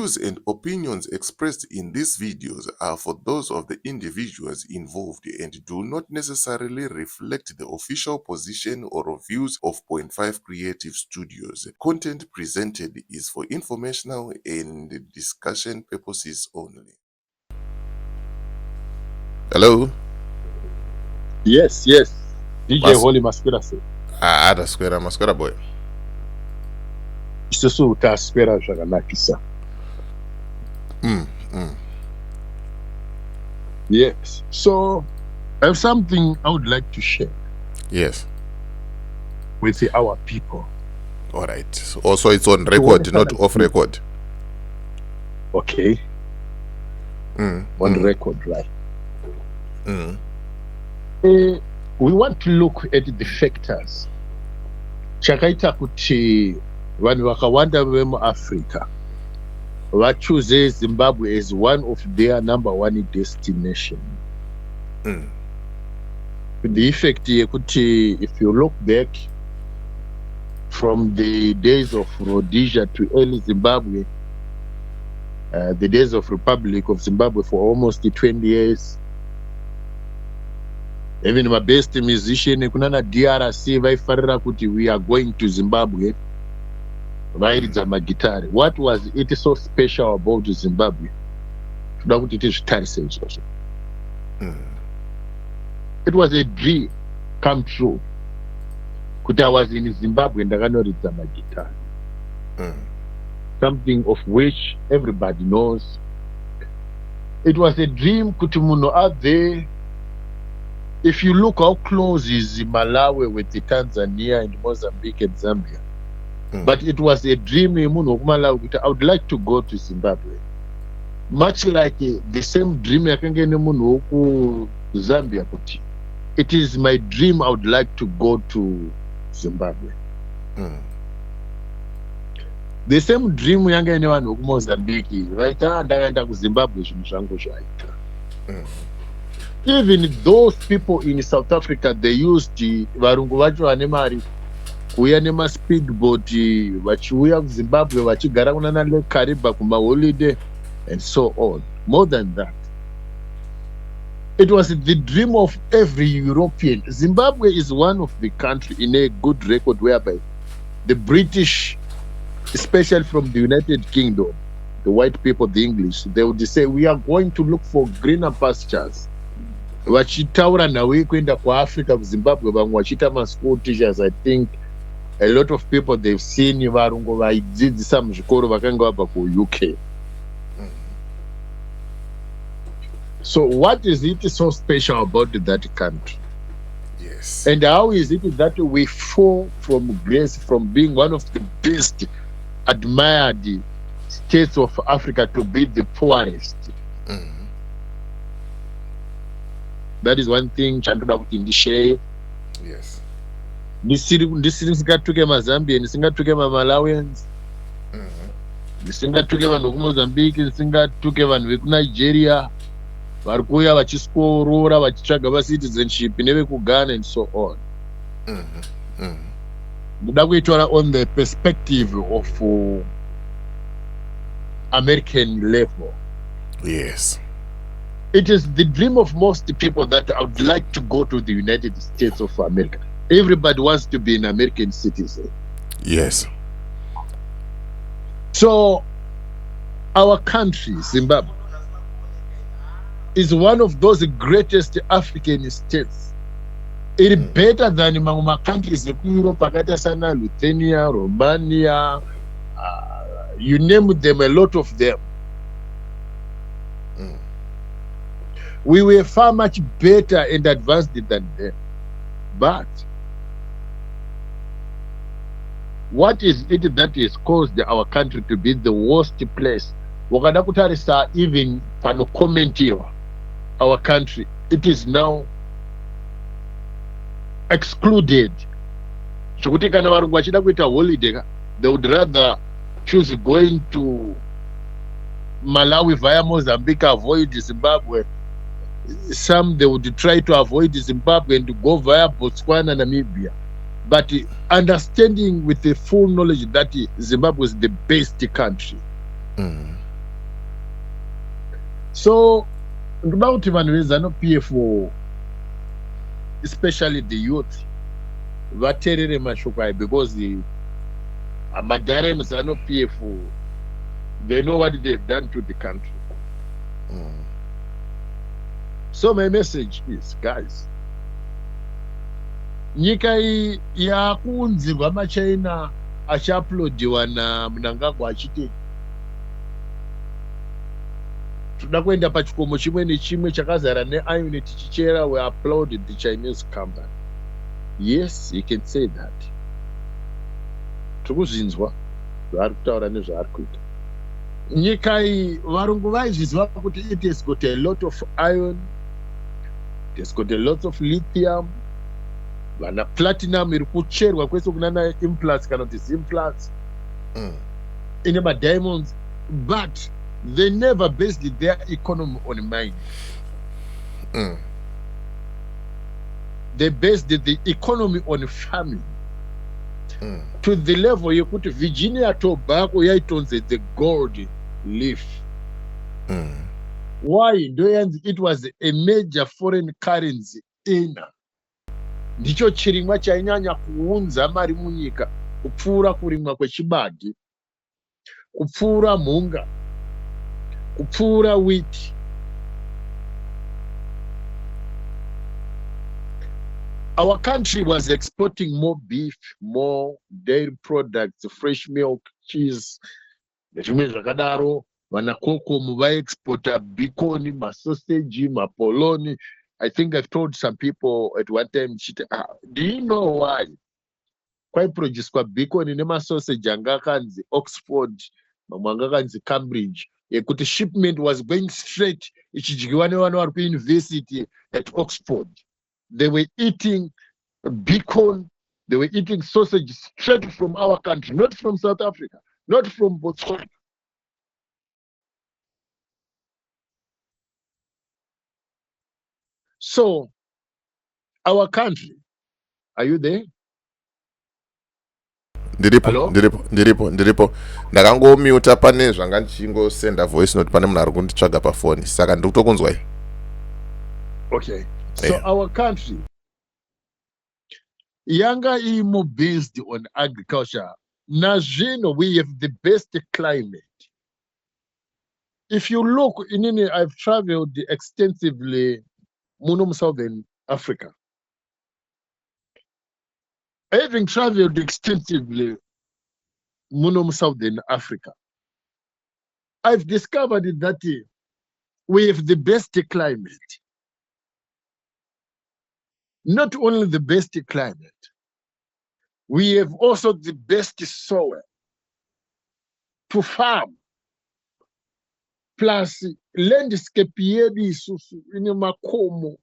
views and opinions expressed in these videos are for those of the individuals involved and do not necessarily reflect the official position or views of Point 5 Creative Studios. Content presented is for informational and discussion purposes only. Hello? Yes. DJ Holy Masquera say. Ada square masquera boy. Isusu utaspera zvakanakisa. Yes. So I have something I would like to share. Yes. With our people. All right. So also it's on record, not off record. Okay. On record, right? We want to look at the factors. Chakaita kuti vanhu vakawanda vemuAfrica vachoose Zimbabwe as one of their number one destination. The effect yekuti, if you look back from the days of Rhodesia to early Zimbabwe, the days of Republic of Zimbabwe for almost 20 years, even my best musician kunana DRC vaifarira kuti we are going to Zimbabwe vairidza magitari. What was it so special about Zimbabwe? Toda kuti tizvitarise izvozvo. It was a dream come true kuti I was in Zimbabwe ndakanoridza magitari. Something of which everybody knows. It was a dream kuti munhu abve. If you look how close is Malawi with the Tanzania and Mozambique and Zambia. But it was a dream I would like to go to Zimbabwe. Much like the same dream Zambia. It is my dream I would like to go to Zimbabwe. The same dream Mozambique, right? Zimbabwe. Even those people in South Africa, they used the varungu vacho vane mari kuuya nema speedboat vachiuya kuZimbabwe vachigara kunana Lake Kariba kuma holiday and so on. More than that, it was the dream of every European. Zimbabwe is one of the country in a good record whereby the British, especially from the United Kingdom, the white people, the English, they would say we are going to look for greener pastures. Vachitaura nawe kuenda kuAfrica kuZimbabwe vamwe vachita ma-school teachers. I think a lot of people they've seen varungu vaidzidzisa muzvikoro vakanga vabva kuUK. So what is it so special about that country? Yes. And how is it that we fall from grace from being one of the best admired states of Africa to be the poorest? That is one thing chandoda kuti ndishare. Yes. Ndisingatuke maZambia, ndisingatuke maMalawians, ndisingatuke vanhu vekuMozambique, ndisingatuke vanhu vekuNigeria vari kuuya vachiskorora vachitsvaga citizenship nevekuGhana and so on. Ndoda kuitaura on the perspective of American level. Yes. It is the dream of most people that I would like to go to the United States of America. Everybody wants to be an American citizen. Yes. So our country, Zimbabwe, is one of those greatest African states. It is better than my countries in Europe, Pakistan, Lithuania, Romania, you name them, a lot of them. We were far much better and advanced than them. But what is it that has caused our country to be the worst place? Wakada kutarisa even pano comment here, our country, it is now excluded. Chokuti kana varungu vachida kuita holiday, they would rather choose going to Malawi via Mozambique, avoid Zimbabwe. Some they would try to avoid Zimbabwe and to go via Botswana, Namibia. But understanding with the full knowledge that Zimbabwe is the best country. So ndoda kuti vanhu veZANU-PF, especially the youth, vateerere mashoko aya, because madhara emuZANU-PF, they know what they've done to the country. So my message is, guys, nyika iyi yakuunzirwa machaina achiaplodiwa naMnangagwa achiti toda kuenda pachikomo chimwe nechimwe chakazara neiron tichichera, we applaud the Chinese company. Yes, you can say that. Tikuzvinzwa zvaari kutaura nezvaari kuita. Nyika iyi varungu vaizviziva kuti it has got a lot of iron, it has got a lot of lithium, vana platinum iri kucherwa kwese kunana implants kana kuti zimplants, ine madiamonds, but they never based their economy on mining. They based the economy on farming. To the level yekuti Virginia tobacco yaitonze the gold leaf. Why? It was a major foreign currency ina. Ndicho chirimwa chainyanya kuunza mari munyika kupfuura kurimwa kwechibage, kupfuura mhunga, kupfuura wheat. Our country was exporting more beef, more dairy products, fresh milk, cheese, nezvimwe zvakadaro. Vana cocoa vaexporta bacon, masausage, mapoloni. I think I've told some people at one time, do you know why? Kwaiproduced bacon nemasausage anga akanzi Oxford, mamwe anga akanzi Cambridge. Yekuti shipment was going straight ichidyiwa nevana vari kuuniversity at Oxford. They were eating bacon, they were eating sausage straight from our country, not from South Africa, not from Botswana. So, our country, are you there? Ndiripo. Ndakangomuta pane zvanga ndichingosenda voice note pane munhu ari kunditsvaga pafoni, saka ndiri kutokunzwai. Okay. So our country, yanga imo based on agriculture. Nazvino, we have the best climate. If you look, I've traveled extensively in Southern Africa. Having traveled extensively in Southern Africa, I've discovered that we have the best climate. Not only the best climate, we have also the best soil to farm. Plus, landscape yedu isusu ine makomo,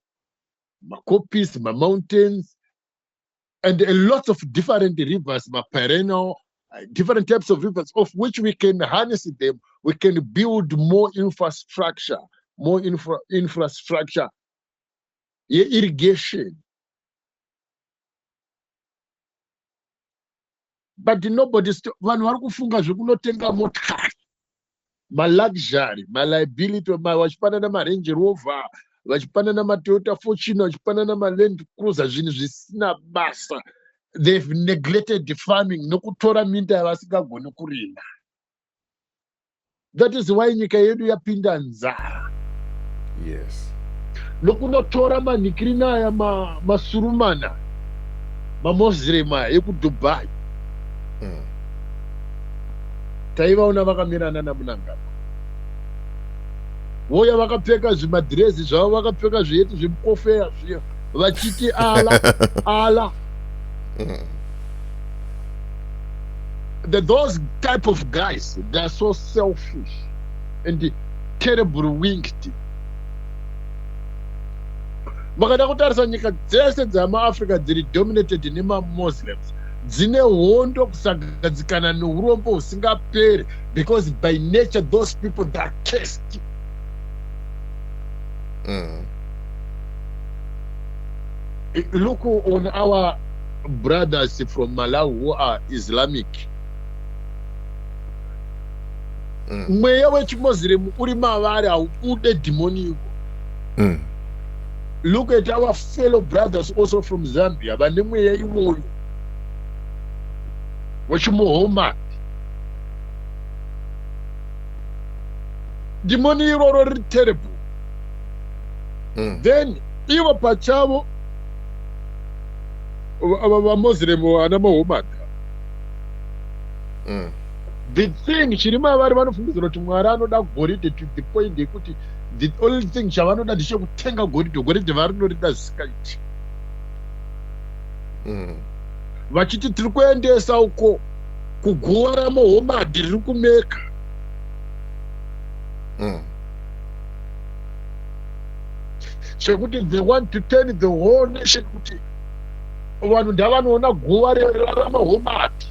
makopis, mountains, and a lot of different rivers, perennial, different types of rivers, of which we can harness them. We can build more infrastructure, infrastructure, irrigation. But nobody's vanhu vari kufunga zvekunotenga motokari, luxury, liability, vachipanana maRange Rover, vachipanana maToyota Fortuner, vachipanana maLand Cruiser, zvinhu zvisina basa. They've neglected the farming, nokutora minda yavasingagoni kurima. That is why nyika yedu yapinda nzara. Yes. Nokunotora manikirina aya masurumana, maMuslim aya ekuDubai. Taivaona vakamirana naMnangagwa. Voya vakapfeka zvimadhirezi zvavo, vakapfeka zviyeti zvemukofeya zviya, vachiti ala. Those type of guys, they are so selfish and terrible winked. Makada kutarisa nyika dzese dzamaAfrica dziri dominated nemaMuslims, dzine hondo kusagadzikana neurombo husingaperi, because by nature those people they are cursed. Look on our brothers from Malawi who are Islamic. mweya wechimoziremu uri mavari haubude dhimoni iko. Look at our fellow brothers also from Zambia, vane mweya iwoyo wechimuhomani. Dhimoni iroro riri terrible. Then ivo pachavo vamoziremu ana mahomani, the thing chiri mavari vanofungidzira kuti Mwari anoda goridhe to the point yekuti the only thing chavanoda ndechekutenga goridhe. Goridhe varinorida zvisikaiti, vachiti tiri kuendesa uko kuguva ramuhomadi riri kumeka. Chekuti they want to turn the whole nation kuti vanhu ndavanoona guva ramahomadi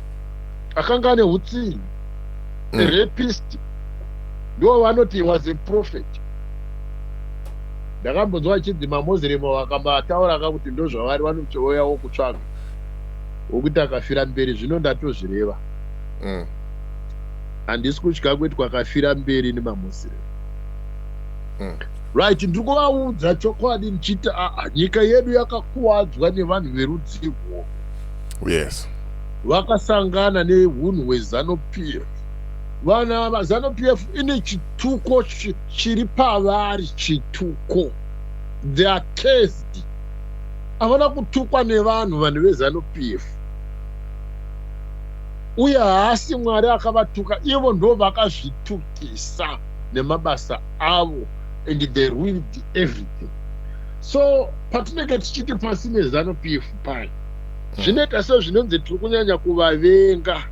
akanga ane hutsinye, a rapist, ndo vanoti he was a prophet. Ndakambonzwa vachidzi mamoziremu vakambataura kakuti ndo zvavari vanochouyawo kutsvaga wokuti akafira mberi. Zvino ndatozvireva, handisi kutya kuti akafira mberi nemamoziremu. Right, ndiri kuvaudza chokwadi ndichiti nyika yedu yakakuwadzwa nevanhu verudzi irworwo. Yes. Vakasangana neunhu hweZANU-PF. Vana vaZANU-PF ine chituko chiri pavari, chituko. They are cursed. Havana kutukwa nevanhu veZANU-PF. Uye haasi Mwari akavatuka, ivo ndo vakazvitukisa nemabasa avo, and they ruined everything. So patinenge tichiti pasi neZANU-PF pai, zvinoita sezvinonzi tiri kunyanya kuvavenga.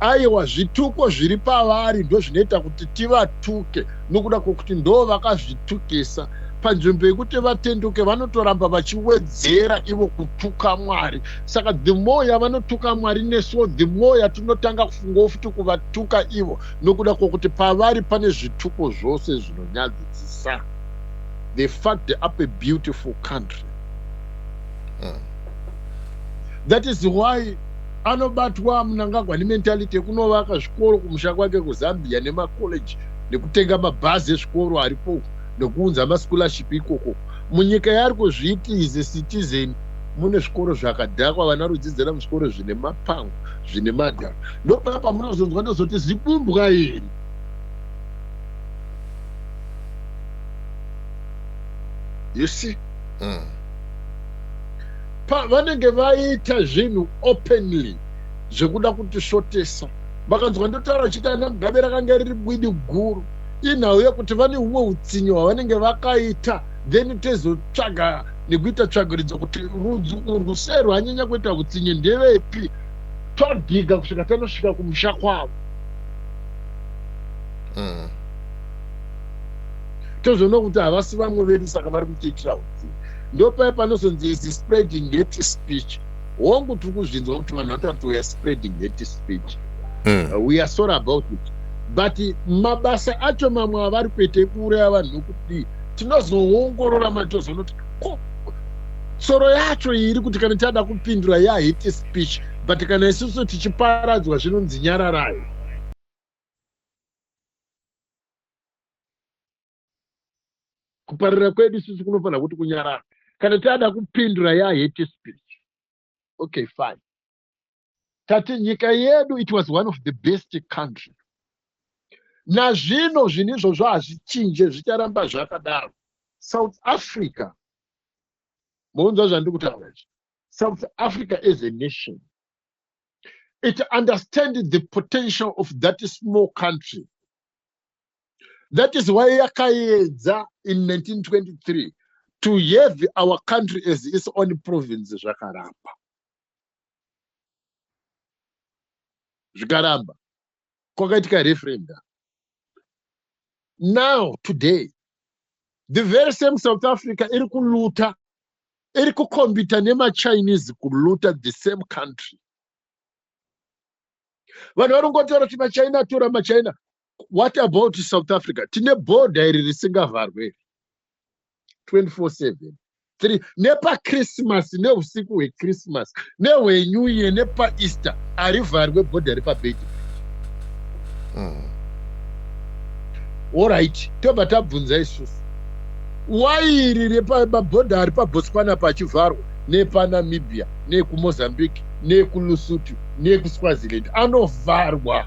Aiwa, zvituko zviri pavari ndo zvinoita kuti tivatuke, nokuda kwokuti ndo vakazvitukisa. Panzvimbo yekuti vatenduke vanotoramba vachiwedzera ivo kutuka Mwari. Saka the more yavanotuka Mwari nesuwo, the more yatinotanga kufungawo futi kuvatuka ivo, nokuda kwokuti pavari pane zvituko zvose zvinonyadzisisa. They fucked up a beautiful country. That is why anobatwa Mnangagwa nementality yekunovaka zvikoro kumusha kwake kuZambia nemakoleji nekutenga mabhazi ezvikoro aripo nekuunza mascholarship ikoko. Munyika yari kuzviti is a citizen mune zvikoro zvakadhakwa, vana rudzidzira muzvikoro zvine mapango zvine madhaka. Ndopapa munozonzwa ndozoti zibumbwa iri. You see? Vanenge vaita zvinhu openly zvekuda kutishotesa. Vakanzwa ndotaura chiti ana Mugabe rakanga riri bwidi guru. Inhau yekuti vane humwe hutsinye hwavanenge vakaita, then tezotsvaga nekuita tsvagiridzo kuti rudzi urwu sei rwanyanya kuita hutsinye ndevepi. Twadhiga kusvika tanosvika kumusha kwavo. Tozoona kuti havasi vamwe vedu, saka vari kutiitira hutsinye. Ndopai panozonzi is spreading hate speech. Hongu tiri kuzvinzwa kuti vanhu vatatu we are spreading hate speech. We are sorry about it. But mabasa acho mamwe avari kuite kuuraya vanhu kuti tinozoongorora matozonoti soro yacho iri kuti kana tada kupindura ya hate speech, but kana isusu tichiparadzwa zvinonzi nyararai. Kuparira kwedu isusu kunofanira kuti kunyarara. Kana tada kupindura ya hate speech, okay fine. Tati nyika yedu, it was one of the best country. Nazvino zvinizvozvo hazvichinje, zvicharamba zvakadaro. South Africa, muonzwa zvandiri kutaura izvi. South Africa as a nation, it understands the potential of that small country. That is why yakaedza in 1923 to have our country as its own province. Zvikaramba kwakaitika referendum. Now today the very same South Africa iri kuluta, iri kukombita nema-Chinese kuluta the same country. Vanhu varongotaura kuti maChina atora maChina. What about South Africa? Tine border iri risingavharwe 24/7. Nepa Christmas, neusiku hweChristmas, nehweNew Year, nepa Easter, harivharwe border repa Beit. Alright, tobva tabvunza isusu wairi repamabhodha ari paBotswana pachivharwa nepaNamibia nekuMozambique nekuLesotho nekuSwaziland anovharwa.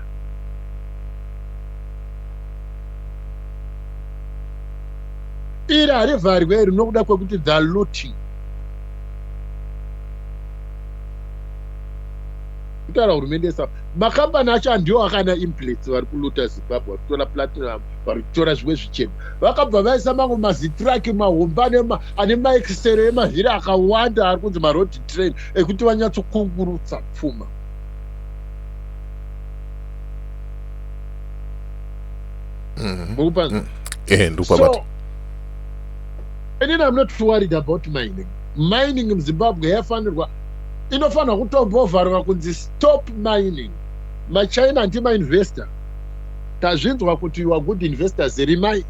Iri harivharwi iri nokuda kwekuti the looting. Kutaura hurumende yesa makambani acho handiwo akana implants vari kuluta Zimbabwe, vari kutora platinum, vari kutora zvimwe zvichemo. Vakabva vaisa mamwe mazitraki mahomba ane maekisero emavhiri akawanda ari kunzi maroad train ekuti vanyatsokungurutsa pfuma. So, and I'm not worried about mining. Mining in Zimbabwe inofanirwa kutombovharwa kunzi stop mining. MaChina antima investor. Tazvinzwa kuti you are good investors. Rimai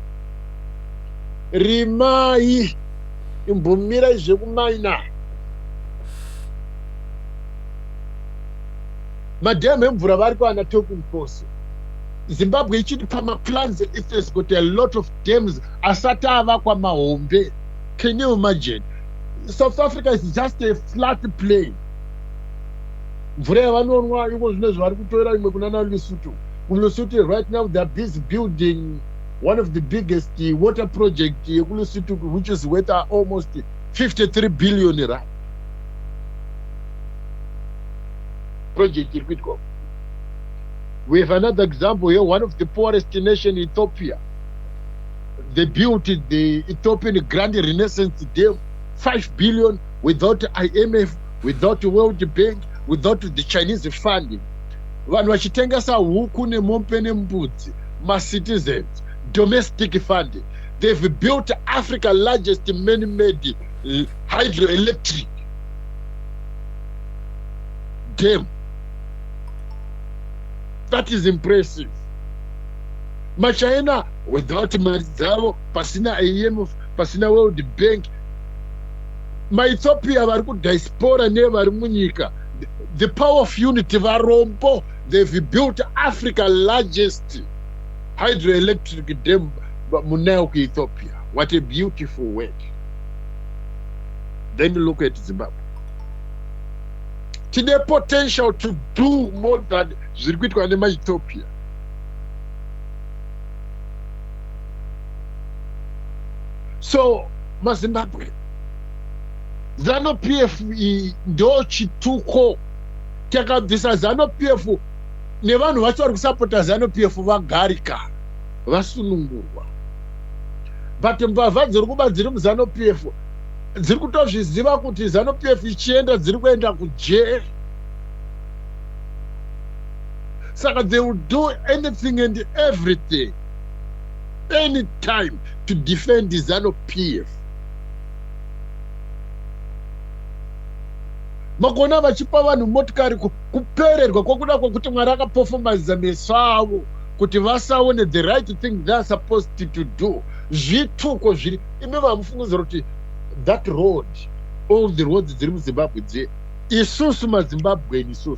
imbumira zvekumaina. Madam emvura vari kuwana token post. Zimbabwe ichiti pamaplans it has got a lot of dams asati avakwa mahombe. Can you imagine? South Africa is just a flat plain. Mvura yavanonwa iko zvine zvari kutora imwe kunana Lesotho. KuLesotho right now they are busy building one of the biggest water project KuLesotho, which is worth almost 53 billion rand. Project Irkwitko. We have another example here, one of the poorest nation, Ethiopia. They built the Ethiopian Grand Renaissance Dam, 5 billion without IMF, without World Bank, without the Chinese funding. Vanhu vachitengesa huku nemombe nembudzi, citizens, domestic funding. They've built Africa's largest man-made hydroelectric dam. That is impressive. MaChina, without Marizao, pasina IMF, pasina World Bank, MaEthiopia vari kudiaspora nevari munyika. The power of unity varombo. They've built Africa's largest hydroelectric dam munao Ethiopia. What a beautiful work. Then look at Zimbabwe. Today potential to do more than zvirikuitwa nemaEthiopia. So maZimbabwe, ZANU-PF ndo chituko takabvisa ZANU-PF nevanhu vacho vari kusapota ZANU-PF vagarika vasunungurwa. But mbavha dziri kuba dziri muZANU-PF dziri kutozviziva kuti ZANU-PF ichienda dziri kuenda kujeri. Saka they will do anything and everything anytime to defend the ZANU-PF. Makona vachipa vanhu motikari kupererwa kwakuda kwokuti Mwari akapofomazisa meso avo kuti vasaone the right thing they are supposed to do. Zvituko zviri imi vamufungidzira kuti that road, all the roads dziri muZimbabwe dze isusu maZimbabweni isusu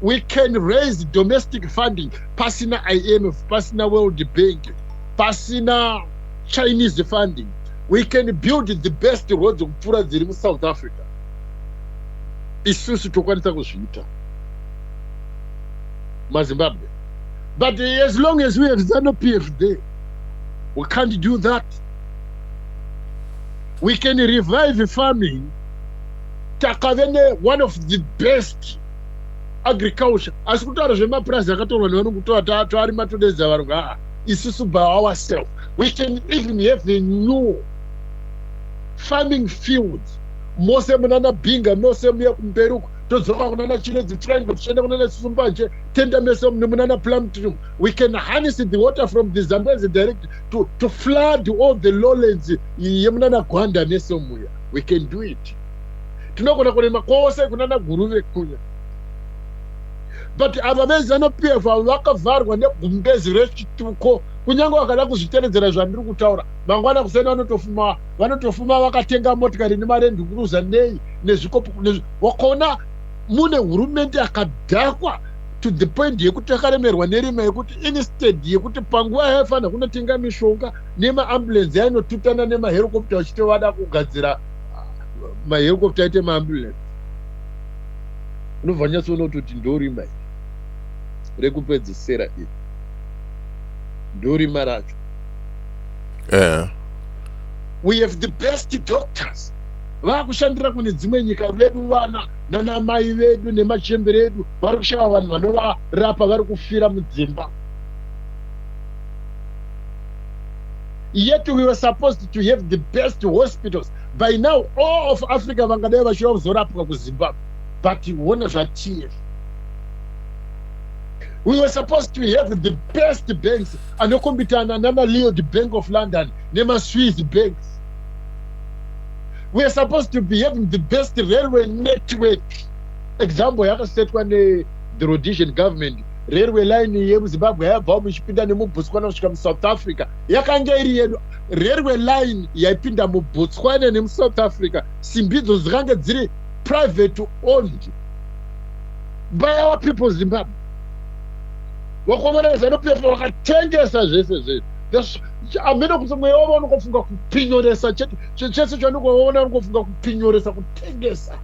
we can raise domestic funding pasina IMF, pasina World Bank, pasina Chinese funding. We can build the best roads kupfuura dziri muSouth Africa. Isusu tokwanisa kuzviita maZimbabwe. But as long as we have ZANU-PF there, we can't do that. We can revive farming. Takavene, one of the best agriculture. As kutaura zvemapurazi akatorwa nevanongotora tari matodedza varunga isusu by ourselves. We can even have a new farming fields. Mose munana Binga, mose muya kumberuku, todzoka kunana Chilezi Triangle, tichenda kunana Sumbanje, tenda mese munana Plumtree. We can harness the water from the Zambezi direct to flood all the lowlands yemunana Gwanda nesomuya. We can do it. Tinogona kurema kwose kunana Guruve kunya. But ava veZANU-PF vakavharwa negumbezi rechituko. Kunyange vakada kuzviteedzera zvandiri kutaura, mangwana kusena vanotofuma vakatenga motikari nemarendi kuruza nei nezvikopo. Wakaona mune hurumende yakadhakwa to the point yekuti akaremerwa nerima yekuti instead yekuti panguva yaifanira kunotenga mishonga nemaambulensi yainotutana nemaherokopta vachiti vada kugadzira maherokopta aite maambulensi. Unobva nyatsoona kuti ndorima iri rekupedzisira iri ndorima racho. We have the best doctors. Vakushandira kune dzimwe nyika vedu vana nanamai vedu nemachembere edu vari kushava vanhu vanovarapa vari kufira mudzimba. Yet we were supposed to have the best hospitals. By now all of Africa vangadai vachiva kuzorapwa kuZimbabwe. But one of our tears. We were supposed to have the best banks. Anokombitana nama Leo, the Bank of London, nema Swiss banks. We are supposed to be having the best railway network. Example, yakasetwa ne the Rhodesian government. Railway line yemuZimbabwe yabva muchipinda nemuBotswana kusvika muSouth Africa. Yakanga iri yedu. Railway line yaipinda muBotswana nemuSouth Africa. Simbidzo dzikanga dziri private owned by our people Zimbabwe. Wakomana zanopepa wakatengesa zvese zvese. Amene kuti mweya wavo unofunga kupinyoresa chese chaunongoona unofunga kupinyoresa kutengesa.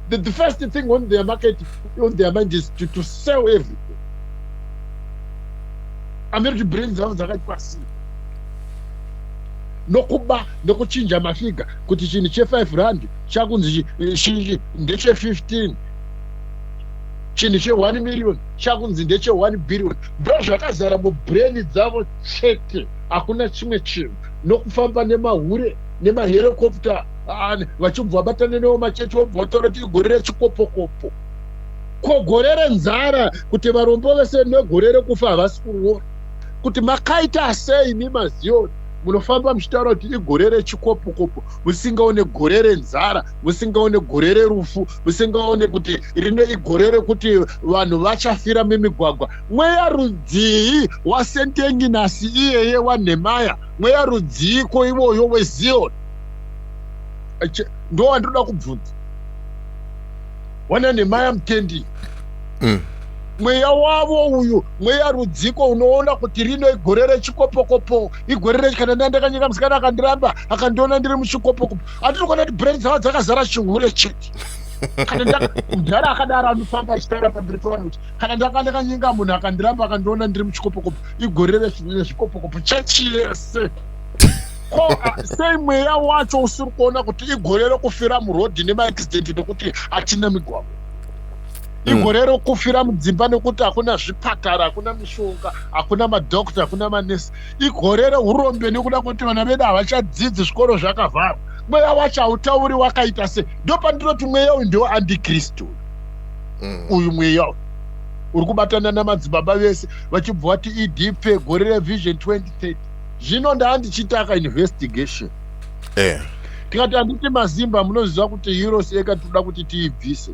The first thing on their market, on their mind is to sell everything. Amene brains dzavo dzakaitwa sei. Nokuba nokuchinja mafiga kuti chinhu che5 rand chakunzi ndeche 15, chinhu che1 million chakunzi ndeche 1 billion. Ndo zvakazara mubrain dzavo chete, hakuna chimwe chinhu. Nokufamba nemahure nemaherokopta vachibva vabatana newo machechi vobva vatora kuti igore rechikopokopo. Ko gore renzara kuti varombo vese negore rekufa havasi kuona. Kuti makaita sei mimazioni munofamba muchitaura kuti igore rechikopokopo, musingaone gore renzara, musingaone gore rerufu, musingaone kuti rino igore rekuti vanhu vachafira mimigwagwa. Mweya rudzii wasentenginasi iyeye waNehemaya? Mweya rudzii ko iwoyo weZioni? Ndo wandoda kubvunza. Wana Nehemaya mutendi. Mweya wavo uyu, mweya rudziko unoona kuti rino igore rechikopokopo, igore rechikana ndandakanyika musikana akandiramba akandiona ndiri muchikopokopo. Andinokona kuti brain dzavo dzakazara chihure chete. Kana mudhara akadaro anofamba achitaura pamberi pavanhu kuti kana ndakanyika munhu akandiramba akandiona ndiri muchikopokopo, igore rechikopokopo chachiyese. Ko sei mweya wacho usiri kuona kuti igore rekufira murodhi nemaaccident nekuti hatina migwagwa. Igore rekufira mudzimba nekuti hakuna zvipatara, hakuna mishonga, hakuna madhokota, hakuna manesi. Igore reurombe nekuda kuti vana vedu havachadzidzi, zvikoro zvakavharwa. Mweya wacho hautauri wakaita sei. Ndo pandinoti mweya uyu ndio antikristu. Uyu mweya uyu uri kubatana namadzibaba vese vachibva vati idp gore revision 2030. Zvino ndaandichitaka investigation. Tikati handiti mazimba munoziva kuti Euros eka toda kuti tiibvise.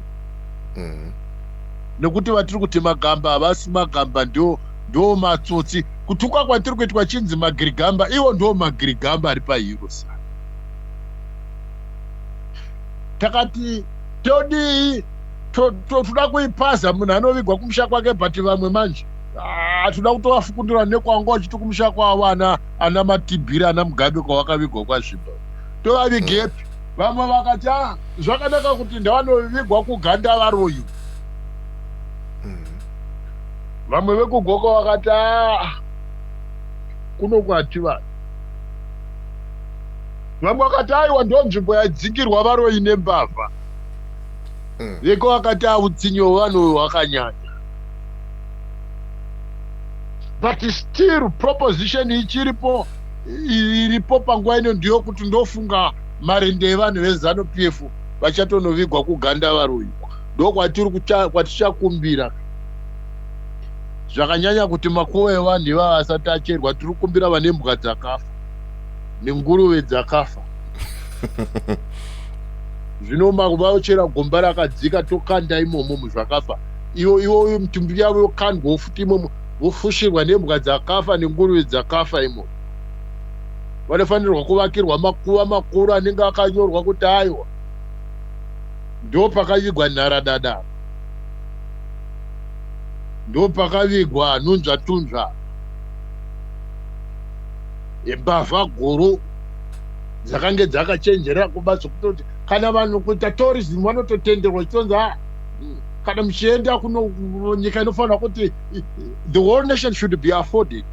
Nekuti vatiri kuti magamba havasi magamba, ndo matsotsi. Kutuka kwatiri kuitwa chinzi magirigamba, iwo ndo magirigamba ari paEuros. Takati todii toda kuipaza munhu anovigwa kumusha kwake, but vamwe manje toda kutovafukundira nekwangu vachiti kumusha kwavo ana matibhiri ana mugabe kwavakavigwa kwazvimba. Tovavigepi? Vamwe vakati zvakanaka kuti ndavanovigwa kuganda varoyu. Vamwe vekugoko vakati kunokwati vanhu. Vamwe vakati aiwa ndo nzvimbo yadzingirwa varoyi nembavha. Veko vakati utsinyo hwevanhu hwakanyanya. But still proposition ichiripo iripo panguva ino ndiyo kuti ndofunga marende evanhu veZanu PF vachatonovigwa kuganda varoyi. Ndo kwatichakumbira zvakanyanya kuti makuva evanhu ivava asati acherwa. Tiri kukumbira vane mbwa dzakafa nenguruve dzakafa. Zvino vachera gomba rakadzika tokanda imomo muzvakafa. Iwo mitumbi yavo yokandwa wofuti imomo vofushirwa nembwa dzakafa nenguruve dzakafa imomo. Vanofanirwa kuvakirwa makuva makuru anenge akanyorwa kuti aiwa ndo pakavigwa nharadada. ndopakavigwa nunzvatunzva mbavha guru dzakange dzakachenjerera kubatswa kutoti kana vanhu kuita tourism vanototenderwa chitonzi kana muchienda kuno nyika inofanira kuti the whole nation should be afforded.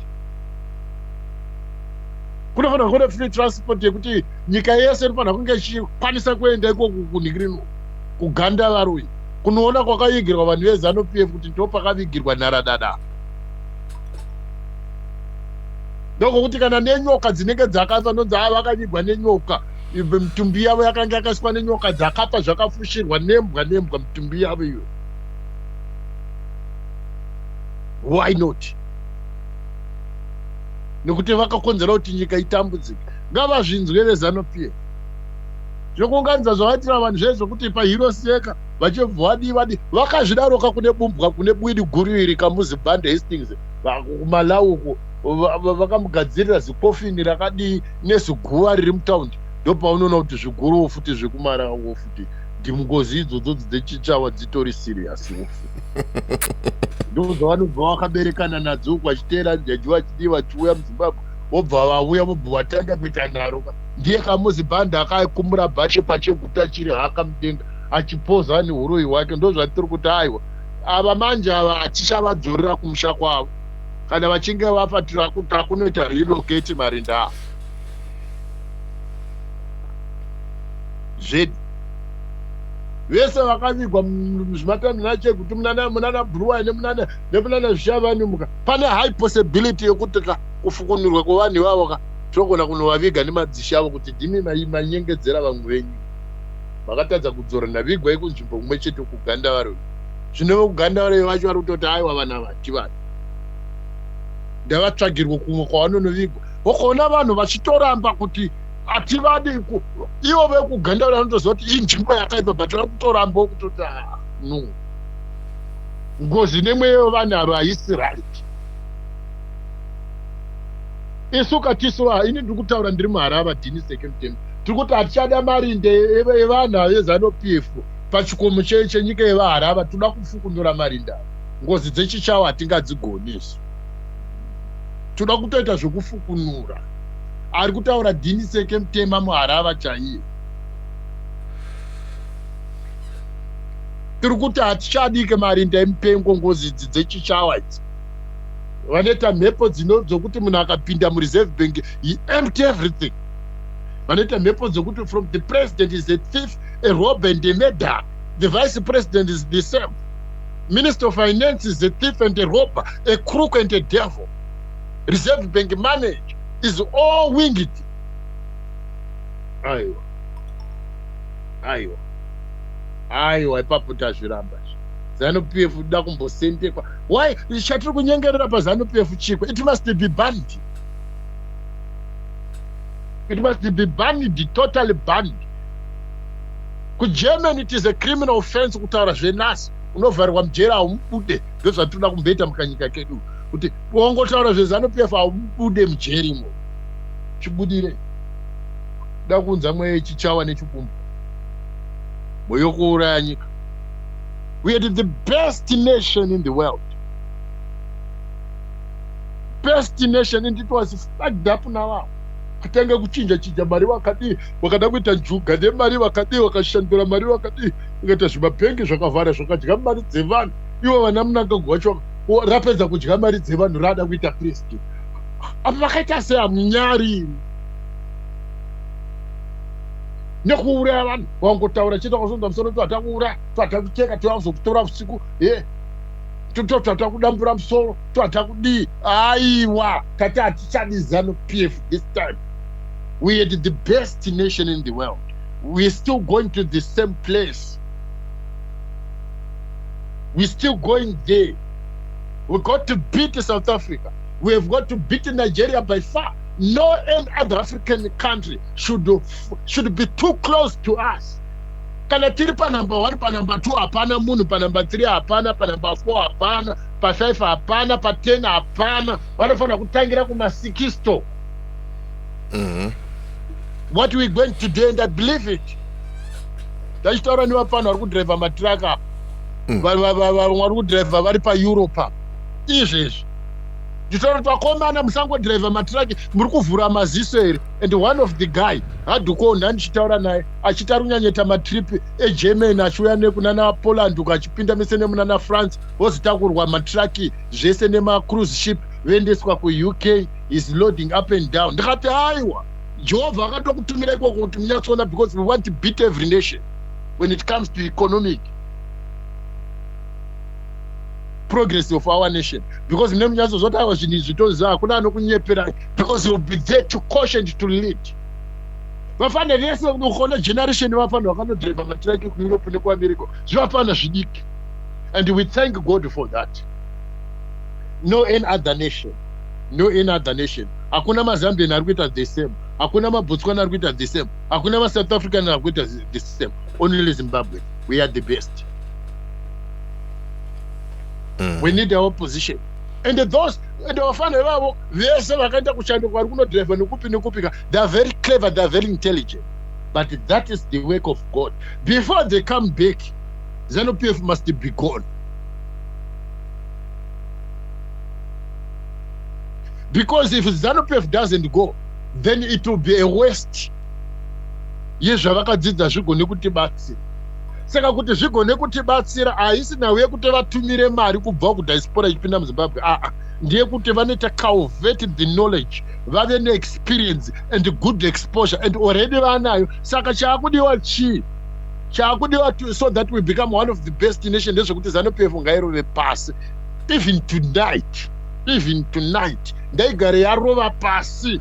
Kunofanira kune free transport yekuti nyika yese inofanira kunge ichikwanisa kuenda ikoko kunhikirino kuganda varuyi kunoona kwakavigirwa vanhu veZANU-PF kuti ndopakavigirwa nharadada. Ndokuti kana nenyoka dzinenge dzakafa ndonzi vakavigwa nenyoka, mitumbi yavo yakanga yakaiswa nenyoka dzakafa zvakafushirwa nembwa mitumbi yavo iyo. Why not? Nekuti vakakonzera kuti nyika itambudzike. Ngavazvinzwe veZANU-PF. Zvokuunganidza zvavaitira vanhu zvezvo kuti paHiroseka vachibva vadi vakazvidaroka kune bumbwa kune bwidi guru iri kamuZibhande Hastings kuMalawi uko vakamugadzirira zikofini rakadii neziguva riri mutaundi. Ndopaunoona kuti zviguruwo futi zvekuMalawi futi ndingozi idzodzo dzechichawa dzitori serious ndozvavanobva vakaberekana nadzo vachiteera jaji vachidii vachiuya muZimbabwe vobva vauya vobva vatanga kuita nharo. Ndiye kamuZibhande akakumura bhache pacheguta chiri haka mudenga achipoza neuroyi hwake. Ndozvatiri kuti aiwa ava manje ava atichavadzorera kumusha kwavo kana vachinge vafatira kuti akunoita relocate marinda avo zvedu vese vakavigwa muzvimatanhana chekuti munana Buluwayo nemunana Zvishavanimuka pane high possibility yekuti kufukunurwa kwevanhu ivavo togona kunovaviga nemadzisha avo kuti ndimi manyengedzera vamwe venyu vakatadza kudzorana vigwai kunzvimbo kumwe chete kuganda varuyi. Zvino kuganda varuyi vacho vari kutoti aiwa vana vativani ndavatsvagirwa kumwe kwavanonovigwa vokuona vanhu vachitoramba kuti hativadi ivo vekuganda varuyi vanotoziva kuti inzvimbo yakaipa but vari kutoramba kutoti no ngozi nemweyo vanhu ava haisi right. Isu katisu ini ndiri kutaura ndiri muHarava Dhiniseke Mutemi tiri kuti hatichada marinde evanhu veZANU-PF pachikomo chenyika yevaHarava. Toda kufukunura marinde ava. Ngozi dzechichawa hatingadzigoni isu. Toda kutoita zvokufukunura. Ari kutaura Dhiniseke Mutema muHarava chaiye. Tiri kuti hatichadike marinde emupengo ngozi idzi dzechichawa idzi. Vanoita mhepo dzokuti munhu akapinda mureserve bank he empty everything. Vanoita mhepo dzokuti from the president is a thief, a robber and a murderer. The vice president is the same. Minister of Finance is a thief and a robber, a crook and a devil. Reserve bank manager is all winged. Aiwa ipapo tazviramba. ZANU-PF da kumbosendekwa. Why? Chatiri kunyengerera paZANU-PF chikwe. It must be banned. It must be banned, totally banned. KuGermany it is a criminal offense kutaura zvenasi. Unovharirwa mujera haumubude. Ndozvatinoda kumboita mukanyika kedu. Kuti wongotaura zveZANU-PF haumubude mujerimo. Chibudire. Da kunza mweya chichawa nechikumbu. Moyo kuuraya nyika. We are the best nation in the world. Best nation, and it was fucked up now. Kutanga kuchinja mari wakati wakada kuita njuga nemari wakati wakashandura mari wakati ukaita zvimapengi zvakavhara zvakadya mari dzevanhu ivo vana munangagwa wacho rapedza kudya mari dzevanhu rada kuita priest. Apa vakaita sei hamunyari nekuuraya vanhu wangotaura chita kwasonza musoro twatakuuraya twatakucheka twavazokutora usiku twata kudambura musoro twata kudii. Aiwa tati hatichadi ZANU-PF this time. We are the best nation in the world. We are still going to the same place. We're still going there. We got to beat South Africa. We have got to beat Nigeria by far. No any other African country should be too close to us. Kana tiri pa number 1, pa number 2 hapana munhu, pa number 3 hapana, pa number 4 hapana, pa 5 hapana, pa 10 hapana. Vanofana kutangira kumasikisto. What we going to do, and I believe it. Tachitaura nevapano vari kudriva matiraka vari kudriva vari paEurope izvezvi nditaura kuti vakomana musangodhiraivha matiraki muri kuvhura maziso here. And one of the guy hadhukonda ndichitaura naye achiti ari kunyanyeta matripi egerman achiuya nekunana poland uko achipinda mese nemunana france vozitakurwa matiraki zvese nemacruise ship voendeswa kuuk is loading up and down. Ndikati aiwa jehovha akatokutumira ikoko kuti munyatsoona, because we want to beat every nation when it comes to economic progress of our nation, because mune munyatsozoti aiwa zvinhu izvi toziva hakuna anokunyeperai, because you will be there to caution, to lead. Vafanira vese unoona generation vafanira vakanodhiraivha matiraki kueurope nekuamerica zvivafana zvidiki, and we thank God for that. No any other nation, no any other nation. Hakuna mazambian ari kuita the same, hakuna mabotswana ari kuita the same, hakuna masouth african ari kuita the same. Only Zimbabwe, we are the best. We need our position. And those vafana vavo vese vakaenda kushanduka vari kunodhiraivha nekupi nekupika, they are very clever, they are very intelligent, but that is the work of God. Before they come back, ZANU-PF must be gone. Because if ZANU-PF doesn't go, then it will be a waste. Yezvavakadzidza zvigone kutibatsira. Saka kuti zvigone kutibatsira haisi nhau yekuti vatumire mari kubva kudiaspora ichipinda muZimbabwe. Ndiye kuti vanoita cultivate the knowledge, vave neexperience and good exposure, and already vanayo. Saka chaakudiwa chii? Chaakudiwa so that we become one of the best nation ndezvekuti ZANU-PF ngairove pasi. Even tonight ndaigare yarova pasi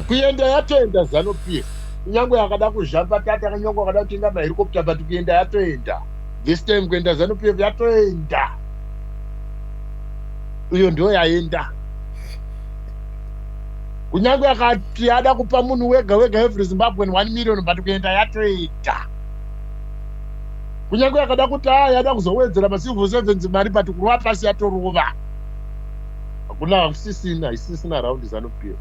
kuenda yatoenda ZANU-PF. Kunyange yakada kuzhamba tata kanyongo akada kutenga mahelicopter, but kuenda yatoenda. This time kuenda ZANU-PF yatoenda. Uyo ndio yaenda. Kunyange akati ada kupa munhu wega every Zimbabwean 1 million, but kuenda yatoenda. Kunyange akada kuti yada kuzowedzera macivil servants mari, but kurova pasi yatorova. Hakuna isisina around ZANU-PF.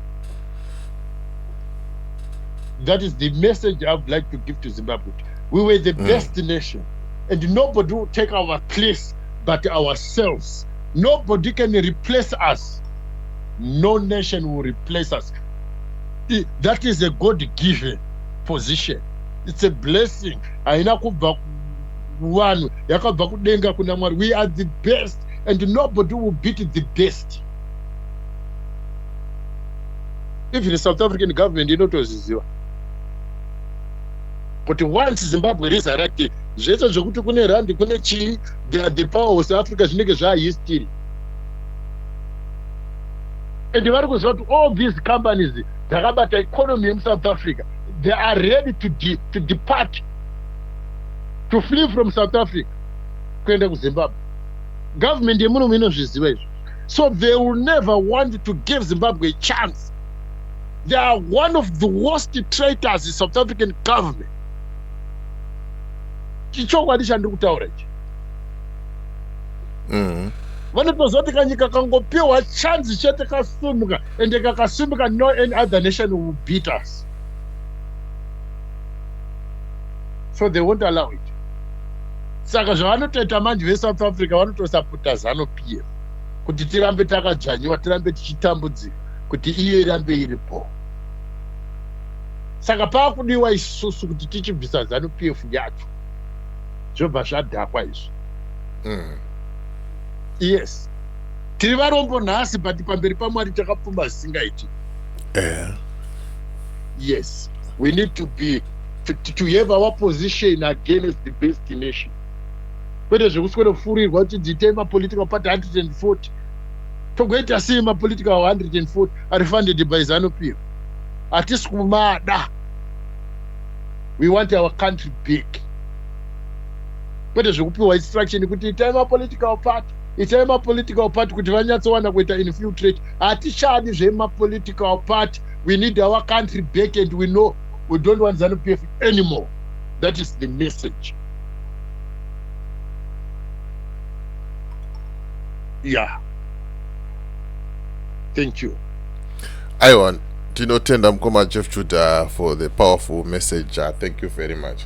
That is the message I would like to give to Zimbabwe. We were the best nation, and nobody will take our place but ourselves. Nobody can replace us. No nation will replace us. That is a God-given position. It's a blessing. Haina kubva kuvanhu, yakabva kudenga kuna Mwari. We are the best, and nobody will beat the best. Even the South African government inotoziziva. But once Zimbabwe resurrected, zvese zvokuti kune rand kune chii, the power of South Africa zvinenge zvahistory. And vari kuziva kuti all these companies dzakabata economy yemuSouth Africa, they are ready to depart, to flee from South Africa kuenda kuZimbabwe. Government yemuno inozviziva izvo. So they will never want to give Zimbabwe a chance. They are one of the worst traitors in South African government. Chichokwadi chandiri kutaura ichi. Vanotozva kuti kanyika kangopiwa chance chete kasumuka, ende kakasumuka, no any other nation will beat us. So they won't allow it. Saka zvavanotoita manje veSouth Africa vanotosapota ZANU-PF kuti tirambe takadzvanyiwa, tirambe tichitambudzika, kuti iyo irambe iripo. Saka paakudiwa isusu kuti tichibvisa ZANU-PF yacho. Zvobva zvadhakwa izvo. Yes. Tiri varombo nhasi, but pamberi paMwari takapfumba zvisingaiti. Yes. We need to be to have our position against the best nation. Kwete zvekuswera kufurirwa kuti dzite mapolitical party 140. Togoita sei mapolitical 140 are funded by ZANU-PF? Hatisi kumada. We want our country back. Kwete zvekupiwa instruction kuti itai mapolitical party kuti vanyatsowana kuita infiltrate. Hatichadi zvemapolitical party. We need our country back, and we know we don't want ZANU-PF anymore. That is the message. Yeah. Thank you. Aiwa, tinotenda mukoma Jeff Chuda for the powerful message. Thank you very much.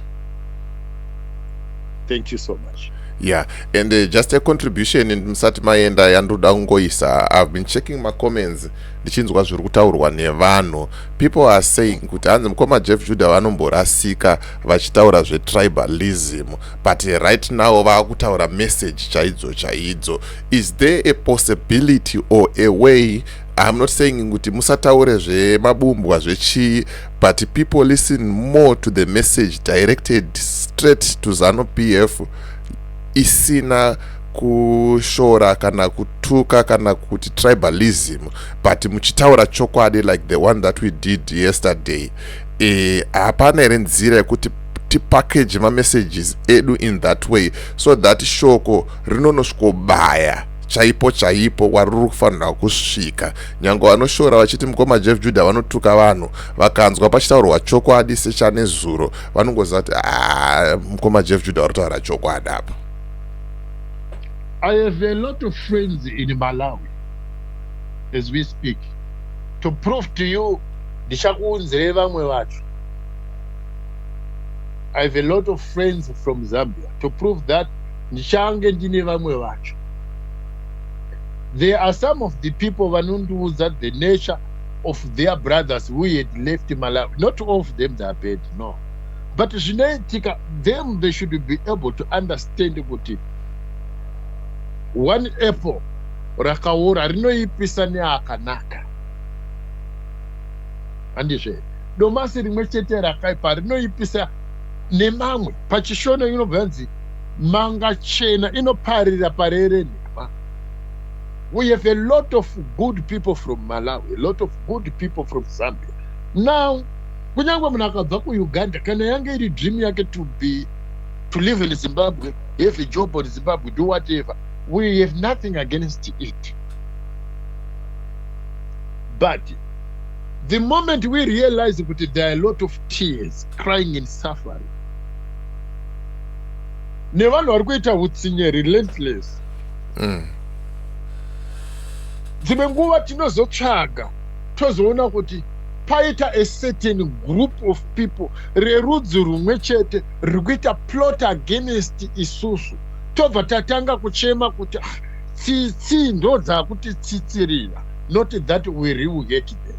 Thank you so much. Yeah, and just a contribution musati maenda yandoda kungoisa, I've been checking my comments ndichinzwa zviri kutaurwa nevanhu. People are saying kuti hanzi mukoma Jeff Judah vanomborasika vachitaura zvetribalism, but right now vakutaura message chaidzo. Is there a possibility or a way, I'm not saying kuti musataure zvemabumbwa zvechii, but people listen more to the message directed straight to ZANU-PF isina kushora kana kutuka kana kuti tribalism, but muchitaura chokwadi like the one that we did yesterday. Hapana here nzira yekuti tipackage messages edu in that way so that shoko rinonosvikobaya chaipo waruri kufanira kusvika. Nyange vanoshora vachiti mukoma Jeff Judah vanotuka vanhu, vakanzwa pachitaurwa chokwadi sechane zuro vanongoziva kuti mukoma Jeff Judah varitaura chokwadi apa. I have a lot of friends in Malawi as we speak. To prove to you, ndichakuunzire vamwe vacho. I have a lot of friends from Zambia. To prove that, ndichange ndine vamwe vacho. There are some of the people vanondiudza the nature of their brothers who had left Malawi. Not all of them are bad, no. But zvinoitika, them they should be able to understand kuti one apple rakaora rinoipisa neakanaka. Andizve domasi rimwe chete rakaipa rinoipisa nemamwe. Pachishona inobva yanzi manga chena inoparira parere nhema. We have a lot of good people from Malawi, a lot of good people from Zambia. Now, kunyangwe munhu akabva kuUganda kana yange iri dream yake to live in Zimbabwe, have a job in Zimbabwe, do whatever. We have nothing against it. But the moment we realize that there are a lot of tears, crying and suffering, nevanhu vari kuita utsinye relentless. Dzimwe nguva tinozotsvaga tozoona kuti paita a certain group of people rerudzi rumwe chete riri kuita plot against isusu, tobva tatanga kuchema kuti tsitsi ndo dzakutitsitsirira, not that we really hate them.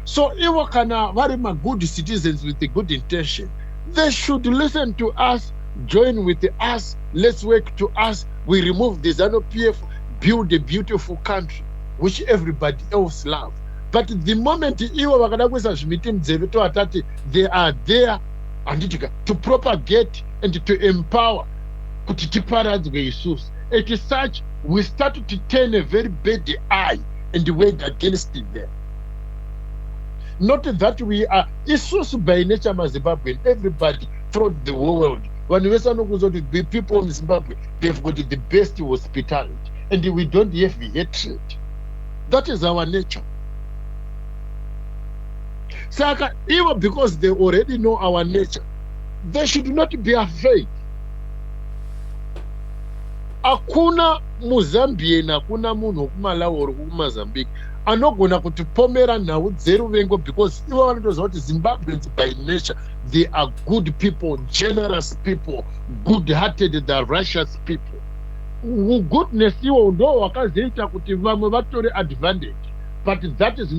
So ivo kana vari good citizens with a good intention, they should listen to us, join with us, let's work to us, we remove the ZANU-PF, build a beautiful country which everybody else loves. But the moment ivo vakada kuisa zvimiti munzeve tovatati they are there and to propagate and to empower kuti tiparadzwe isusu, it is such we start to turn a very bad eye and work against them. Not that we are isusu by nature maZimbabwean, everybody throughout the world. Vanhu vese vanokuzwa kuti the people in Zimbabwe, they've got the best hospitality and we don't have hatred. That is our nature. Saka, even because they already know our nature, they should not be afraid. Hakuna muZambian, hakuna munhu wokuMalawi or wokuMozambique anogona kutipomera nhau dzeruvengo, because ivo vanotoziva kuti Zimbabweans by nature they are good people, generous people, good-hearted, the righteous people. Goodness iwo ndo hwakazoita kuti vamwe vatore advantage, but that has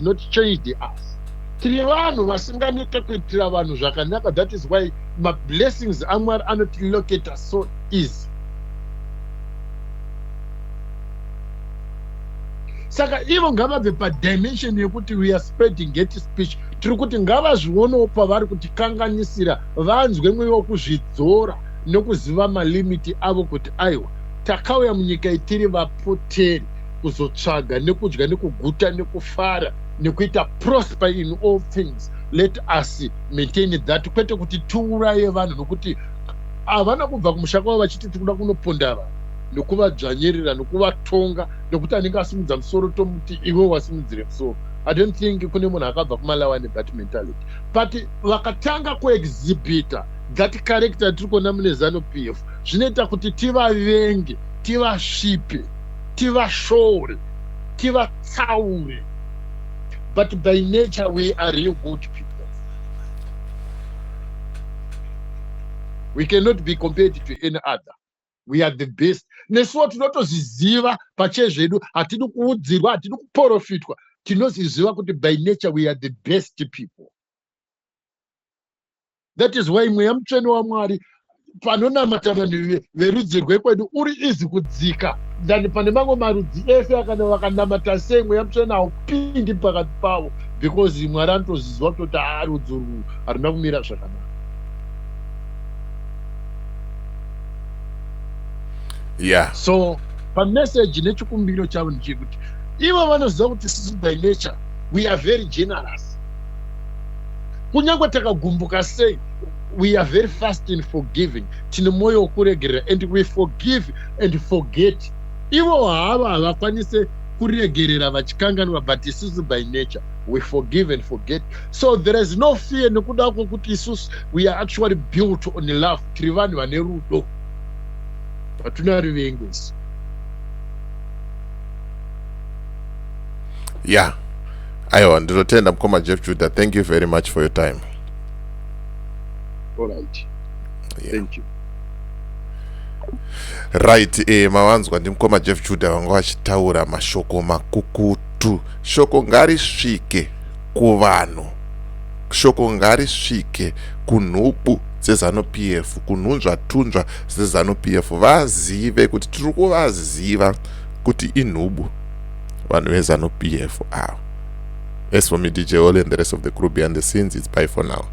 not changed us. Tiri vanhu vasinganete kuitira vanhu zvakanaka. That is why my blessings aMwari anotilocate us so easy. Saka ivo ngavabve padimension yekuti we are spreading hate speech, tiri kuti ngavazvionewo pavari kutikanganisira, vanzwe mweya wokuzvidzora nokuziva malimiti avo kuti aiwa takauya munyika itiri vapoteri kuzotsvaga nekudya nekuguta nekufara nekuita prosper in all things. Let us maintain that, kwete kuti tiuraye vanhu nokuti havana kubva kumusha kwavo vachiti tikuda kunoponda vanhu nokuvadzvanyirira nokuvatonga nokuti anenge asimudza musoro tomuti iwe wasimudzire musoro. I don't think kune munhu akabva kuMalawi ane that mentality, but vakatanga kuexhibita that character tiri kuona mune ZANU-PF, zvinoita kuti tivavenge, tivasvipe, tivashore, tivatsaure. But by nature we are real good people. We cannot be compared to any other. We are the best. Nesuwo tinotozviziva pachezvedu, hatidi kuudzirwa, hatidi kuprofitwa. Tinozviziva kuti by nature we are the best people. That is why mweya mutsvene waMwari panonamata vanhu verudzi rwekwedu uri izi kudzika than pane mamwe marudzi ese vakanamata sei mweya mutsvene haupindi pakati pavo, because Mwari anotozviziva kutoti rudzi urwu haruna kumira zvakanaka. Yeah. So pamessage nechikumbiro chavo ndechekuti ivo vanoziva kuti sisi by nature we are very generous. Kunyangwe takagumbuka sei, we are very fast in forgiving. Tine mwoyo wokuregerera, and we forgive and forget. Ivo hava havakwanise kuregerera vachikanganwa, but isusu by nature we forgive and forget. So there is no fear nekuda kwokuti isusu we are actually built on love. Tiri vanhu vane rudo, hatuna ruvengesi. Yeah. Aiwa, ndinotenda mukoma Jeff Judah. Thank you very much for your time. All right. Yeah. Thank you. Right, mawanzwa ndimukoma Jeff Judah wanga vachitaura mashoko makukutu. Shoko ngarisvike kuvanhu, shoko ngarisvike kunhubu dzeZANU-PF, kunhunzvatunzva dzeZANU-PF, vazive kuti tiri kuvaziva kuti inhubu vanhu veZANU-PF ava. As for me, DJ Ole and the rest of the crew behind the scenes, it's bye for now.